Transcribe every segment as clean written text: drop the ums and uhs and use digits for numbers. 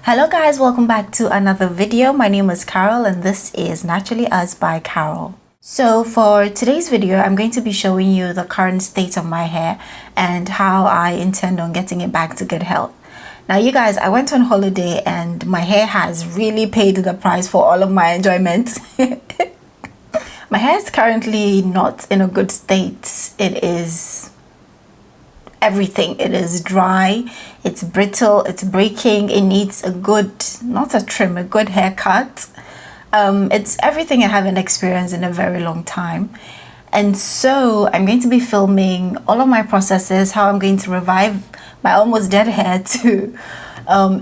Hello guys, welcome back to another video. My name is Carol and this is Naturally Us by Carol. So for today's video, I'm going to be showing you the current state of my hair and how I intend on getting it back to good health. Now you guys, I went on holiday and my hair has really paid the price for all of my enjoyment. My hair is currently not in a good state. It is everything. It is dry, it's brittle, it's breaking, it needs a good, not a trim, a good haircut. It's everything I haven't experienced in a very long time. And so I'm going to be filming all of my processes, how I'm going to revive my almost dead hair to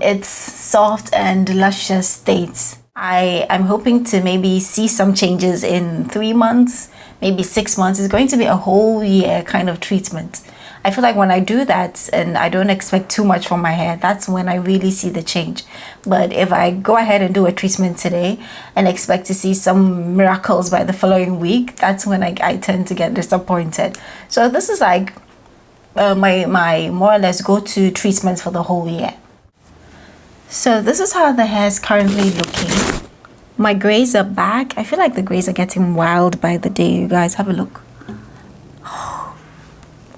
its soft and luscious state. I'm hoping to maybe see some changes in 3 months, maybe 6 months. It's going to be a whole year kind of treatment. I feel like when I do that and I don't expect too much from my hair, that's when I really see the change. But if I go ahead and do a treatment today and expect to see some miracles by the following week, that's when I tend to get disappointed. So this is like my more or less go-to treatments for the whole year. So this is how the hair is currently looking. My grays are back. I feel like the grays are getting wild by the day. You guys have a look.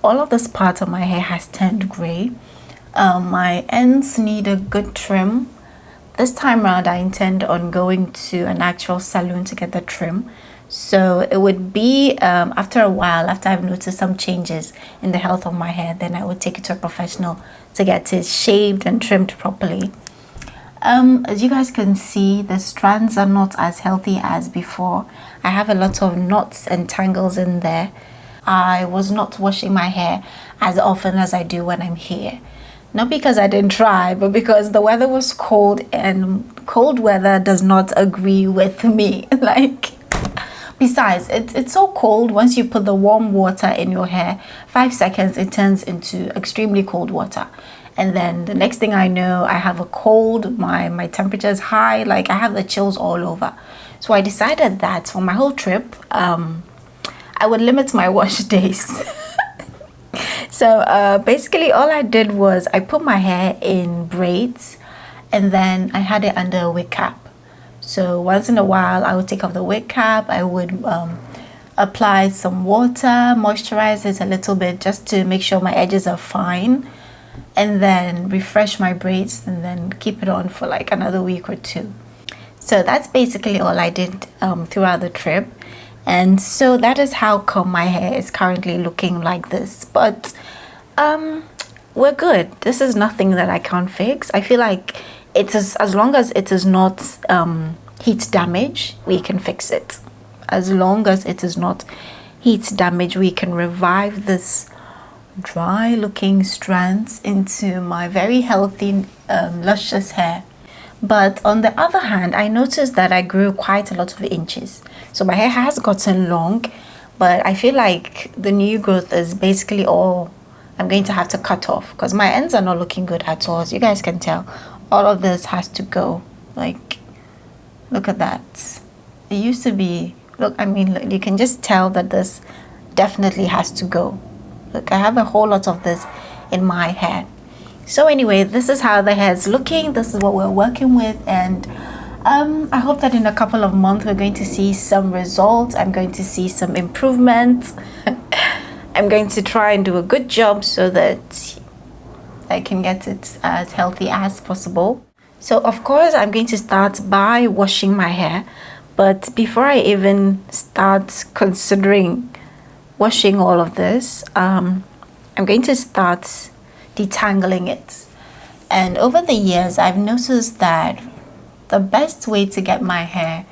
All of this part of my hair has turned gray. My ends need a good trim. This time around I intend on going to an actual salon to get the trim. So it would be after a while, after I've noticed some changes in the health of my hair, then I would take it to a professional to get it shaved and trimmed properly. As you guys can see, the strands are not as healthy as before. I have a lot of knots and tangles in there. I was not washing my hair as often as I do when I'm here. Not because I didn't try, but because the weather was cold and cold weather does not agree with me. Besides, it's so cold. Once you put the warm water in your hair, 5 seconds, it turns into extremely cold water. And then the next thing I know, I have a cold, my temperature is high, like I have the chills all over. So I decided that for my whole trip, I would limit my wash days. So basically all I did was I put my hair in braids and then I had it under a wig cap. So once in a while I would take off the wig cap, I would apply some water, moisturize it a little bit just to make sure my edges are fine, and then refresh my braids and then keep it on for like another week or two. So that's basically all I did throughout the trip. And so that is how come my hair is currently looking like this. But we're good. This is nothing that I can't fix. I feel like it is, as long as it is not heat damage, we can fix it. As long as it is not heat damage, we can revive this dry looking strands into my very healthy, luscious hair. But on the other hand, I noticed that I grew quite a lot of inches. So my hair has gotten long, but I feel like the new growth is basically all I'm going to have to cut off because my ends are not looking good at all. As you guys can tell, all of this has to go. Like, look at that. It used to be, look, I mean, look, you can just tell that this definitely has to go. Look, I have a whole lot of this in my hair. So anyway, this is how the hair is looking. This is what we're working with, and I hope that in a couple of months we're going to see some results. I'm going to see some improvements. I'm going to try and do a good job so that I can get it as healthy as possible. So of course I'm going to start by washing my hair, but before I even start considering washing all of this, I'm going to start detangling it. And over the years I've noticed that the best way to get my hair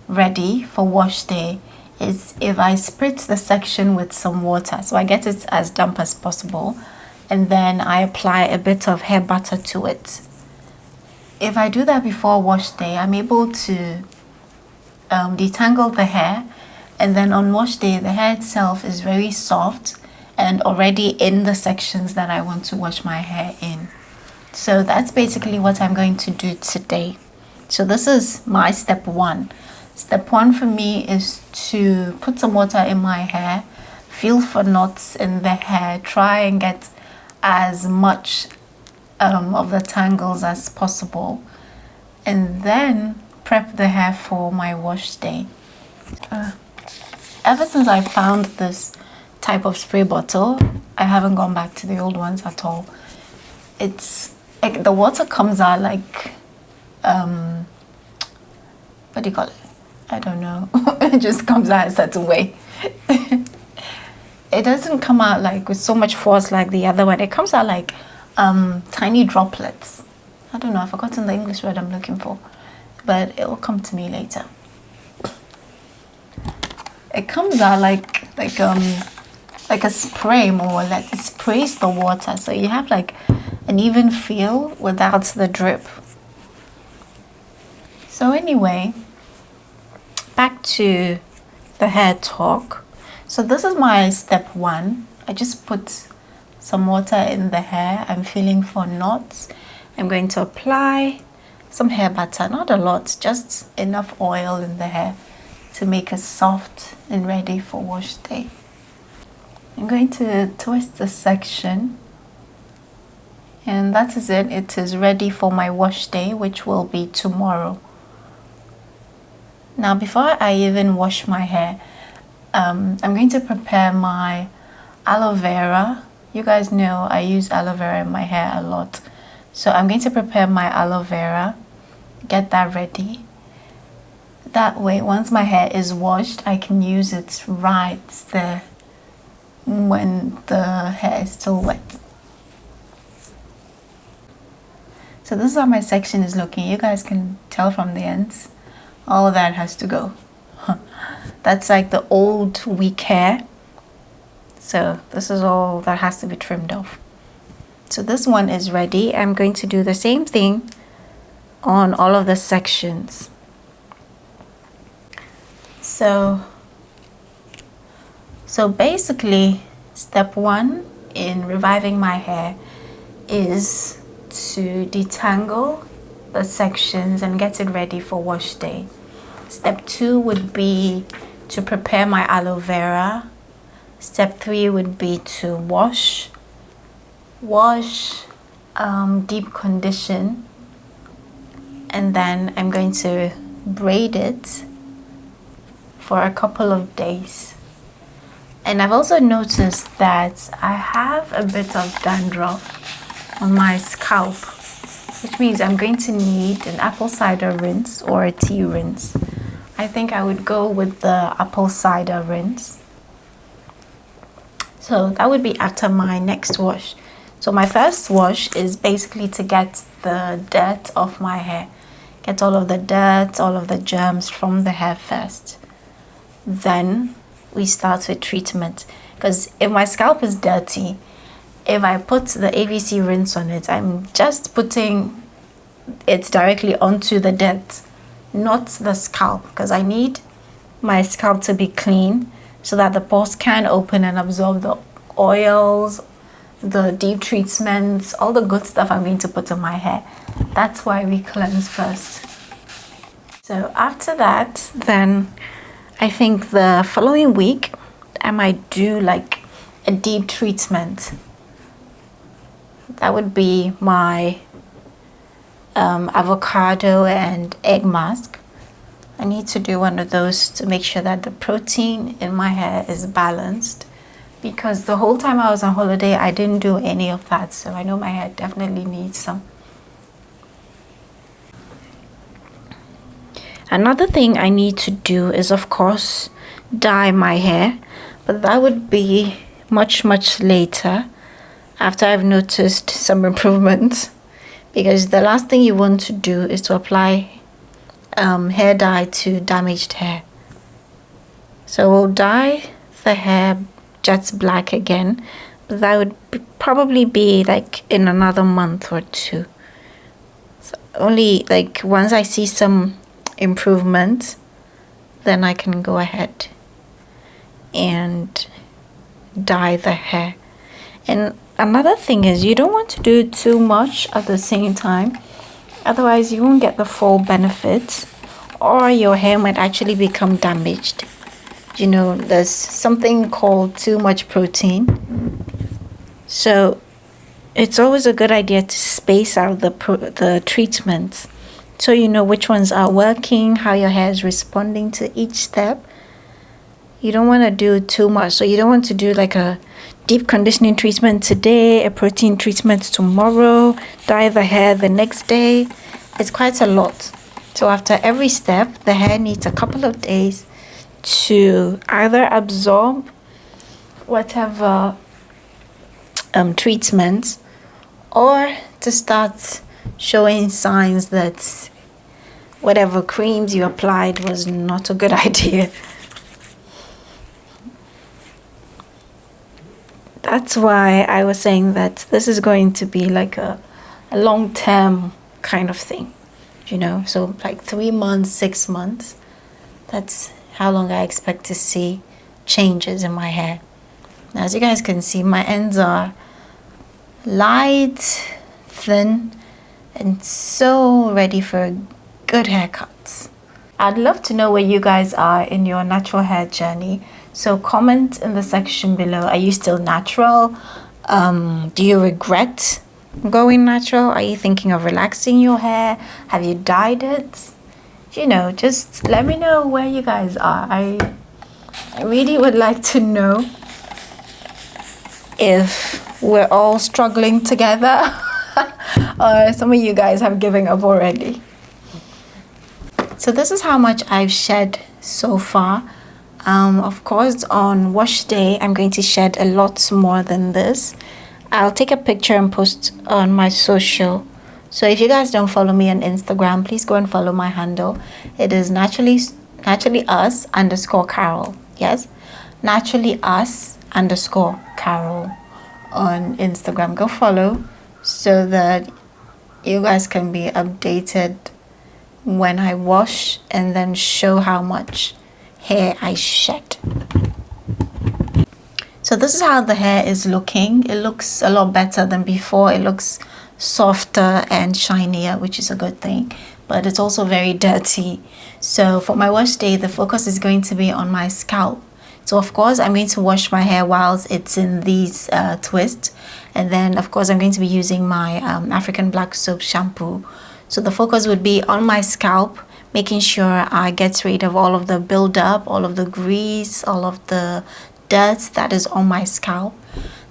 ready for wash day is if I spritz the section with some water. So I get it as damp as possible and then I apply a bit of hair butter to it. If I do that before wash day, I'm able to detangle the hair, and then on wash day the hair itself is very soft and already in the sections that I want to wash my hair in. So that's basically what I'm going to do today. So this is my step one. Step one for me is to put some water in my hair, feel for knots in the hair, try and get as much of the tangles as possible, and then prep the hair for my wash day. Ever since I found this type of spray bottle, I haven't gone back to the old ones at all. It's like the water comes out like what do you call it? I don't know. It just comes out a certain way. It doesn't come out like with so much force like the other one. It comes out like tiny droplets. I don't know, I've forgotten the English word I'm looking for, but it will come to me later. It comes out like a spray, more or less. It sprays the water, so you have like an even feel without the drip. So anyway, back to the hair talk. So this is my step 1. I just put some water in the hair. I'm feeling for knots. I'm going to apply some hair butter, not a lot, just enough oil in the hair to make it soft and ready for wash day. I'm going to twist this section, and that is it. It is ready for my wash day, which will be tomorrow. Now, before I even wash my hair, I'm going to prepare my aloe vera. You guys know I use aloe vera in my hair a lot. So I'm going to prepare my aloe vera, get that ready. That way, once my hair is washed, I can use it right there when the hair is still wet. So this is how my section is looking. You guys can tell from the ends. All of that has to go. That's like the old weak hair. So this is all that has to be trimmed off. So this one is ready. I'm going to do the same thing on all of the sections. So basically, step 1 in reviving my hair is to detangle the sections and get it ready for wash day. Step 2 would be to prepare my aloe vera. Step 3 would be to wash, deep condition, and then I'm going to braid it for a couple of days. And I've also noticed that I have a bit of dandruff on my scalp, which means I'm going to need an apple cider rinse or a tea rinse. I think I would go with the apple cider rinse. So that would be after my next wash. So my first wash is basically to get the dirt off my hair. Get all of the dirt, all of the germs from the hair first. Then we start with treatment. Because if my scalp is dirty, if I put the AVC rinse on it, I'm just putting it directly onto the dirt, not the scalp, because I need my scalp to be clean so that the pores can open and absorb the oils, the deep treatments, all the good stuff I'm going to put on my hair. That's why we cleanse first. So after that, then I think the following week I might do like a deep treatment. That would be my avocado and egg mask. I need to do one of those to make sure that the protein in my hair is balanced, because the whole time I was on holiday I didn't do any of that, so I know my hair definitely needs some. Another thing I need to do is, of course, dye my hair, but that would be much later, after I've noticed some improvements, because the last thing you want to do is to apply hair dye to damaged hair. So we'll dye the hair jet black again, but that would probably be like in another month or 2. So only like once I see some improvement, then I can go ahead and dye the hair. And another thing is, you don't want to do too much at the same time, otherwise you won't get the full benefits, or your hair might actually become damaged. You know, there's something called too much protein. So it's always a good idea to space out the treatments so you know which ones are working, how your hair is responding to each step. You don't want to do too much. So you don't want to do like a deep conditioning treatment today, a protein treatment tomorrow, dye the hair the next day. It's quite a lot. So after every step, the hair needs a couple of days to either absorb whatever treatment, or to start showing signs that whatever creams you applied was not a good idea. That's why I was saying that this is going to be like a long-term kind of thing, you know, so like 3 months, 6 months. That's how long I expect to see changes in my hair. Now, as you guys can see, my ends are light, thin, and so ready for a good haircut. I'd love to know where you guys are in your natural hair journey. So comment in the section below. Are you still natural? Do you regret going natural? Are you thinking of relaxing your hair? Have you dyed it? You know, just let me know where you guys are. I really would like to know if we're all struggling together or some of you guys have given up already. So this is how much I've shed so far. Of course, on wash day, I'm going to shed a lot more than this. I'll take a picture and post on my social. So if you guys don't follow me on Instagram, please go and follow my handle. It is naturally us _ Carol. Yes, naturally us _ Carol on Instagram. Go follow so that you guys can be updated when I wash and then show how much hair I shed. So this is how the hair is looking. It looks a lot better than before. It looks softer and shinier, which is a good thing, but it's also very dirty. So for my wash day, the focus is going to be on my scalp. So of course I'm going to wash my hair whilst it's in these twists, and then of course I'm going to be using my African black soap shampoo. So the focus would be on my scalp, making sure I get rid of all of the buildup, all of the grease, all of the dirt that is on my scalp.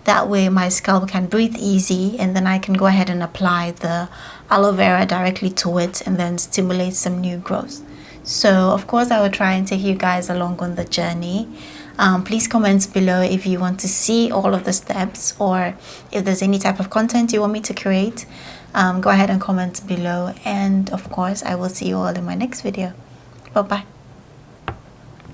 That way my scalp can breathe easy, and then I can go ahead and apply the aloe vera directly to it and then stimulate some new growth. So of course I will try and take you guys along on the journey. Please comment below if you want to see all of the steps, or if there's any type of content you want me to create. Go ahead and comment below, and of course I will see you all in my next video. Bye bye.